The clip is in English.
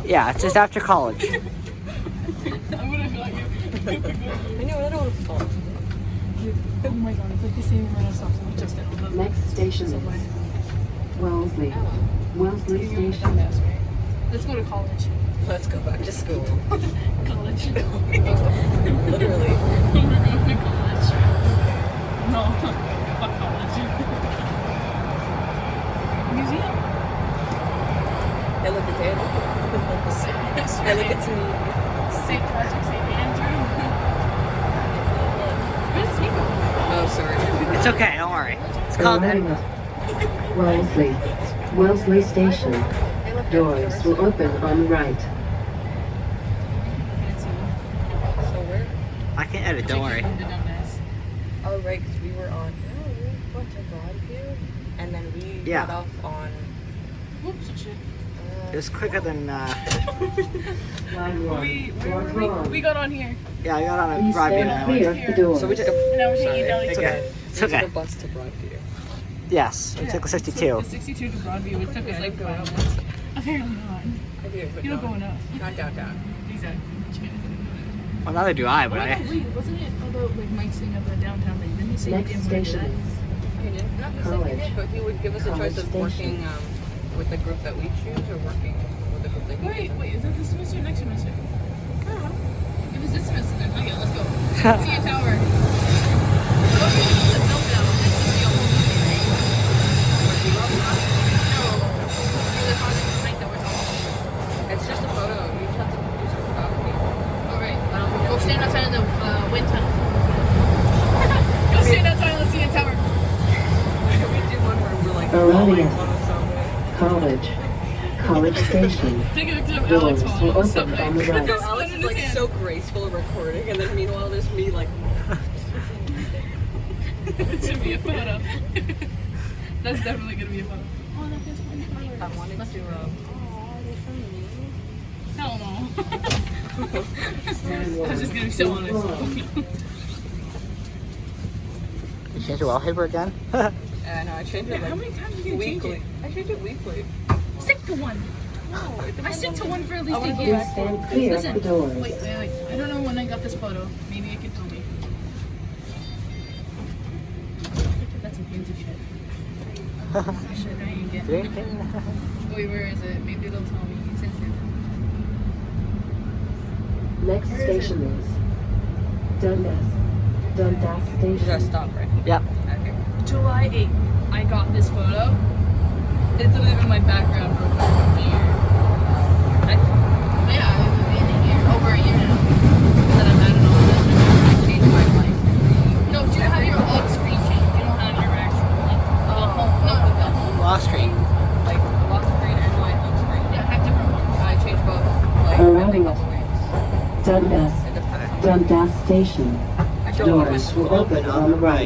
Yeah, it's just after college. I'm gonna show you. I know, I don't want to fall. Oh my god, it's like the same amount of stuff we just did on the Next station is Wellesley. Wellesley You're going to Station. dumbass, right? Let's go to college. Let's go back to school. College. Literally. We're going to college. No, fuck college. Museum. I look at Taylor. I look at me. St. Patrick's, St. Andrew. Where's Nico? Oh, sorry. It's okay, don't worry. It's called Arrival. Wellesley. Wellesley Station. Doors will open on the right. So where? I can edit, don't worry. The dumbass. Oh, right, because we were on. No, we went to Broadview, and then we Yeah. got off on. Whoops, shit. It was quicker than, Line 1. Doors will on. We got on here. yeah, I got on a Please Broadview stand now. clear of the doors. So we took a. And now we're taking it down It's to okay. It's We took okay. a bus to Broadview. Yes, we took the 62. The 62 to Broadview, which took us like 5 going minutes. Apparently not. I do, but You're not going up. Not downtown. Exactly. Well, neither do I, but Oh, I. wait, wasn't it about like Mike's thing of the downtown thing? Didn't he say Next he didn't want to do station that? is He didn't. Not necessarily College. did, but he would give us a choice of College working with the group that we choose or working with the group that he chooses. Wait, is that this semester or next semester? I don't know. It was this semester then. Okay, let's go. See a tower. Okay, let's go down. This is the old thing. No. For the project tonight that we're talking about. It's just a photo. You just have to do some photography. Alright, go stand outside of the wind tunnel. Go stand outside and let's see a tower. We do one where we're like Arriving on a subway. at College. College Station. Take a picture of Doors Alex will while on the open subway. on the right. No, Alex is like so graceful recording, and then meanwhile there's me like. It should be a photo. That's definitely gonna be a photo. Oh, that is one I wanted to. Hell no. I'm just gonna be so honest. You changed your wallpaper again? And I changed it How like many times are you gonna change weekly. it? I change it weekly. Stick to one. I stick to one for at least a Please year. stand clear of the Listen, doors. wait. I don't know when I got this photo. Maybe you can tell me. That's some fancy shit. Shit, I ain't getting. Drinking. Wait, where is it? Maybe they'll tell me. It's in here. Next station is Dundas. Dundas You gotta Station. stop, right? Yep. Okay. July 8th, I got this photo. It's literally in my background for over a year. Yeah, it's been a year, over a year now. That I've had it on this. I changed my life. No, do you have your old screen change? You don't have your actual, like, no, the home. Wall Street. Like lock screen and my home screen. Yeah, I have different ones. I changed both. Like Arriving a at couple weeks. Dundas. It depends. Dundas Station. I showed one Doors will open on the right.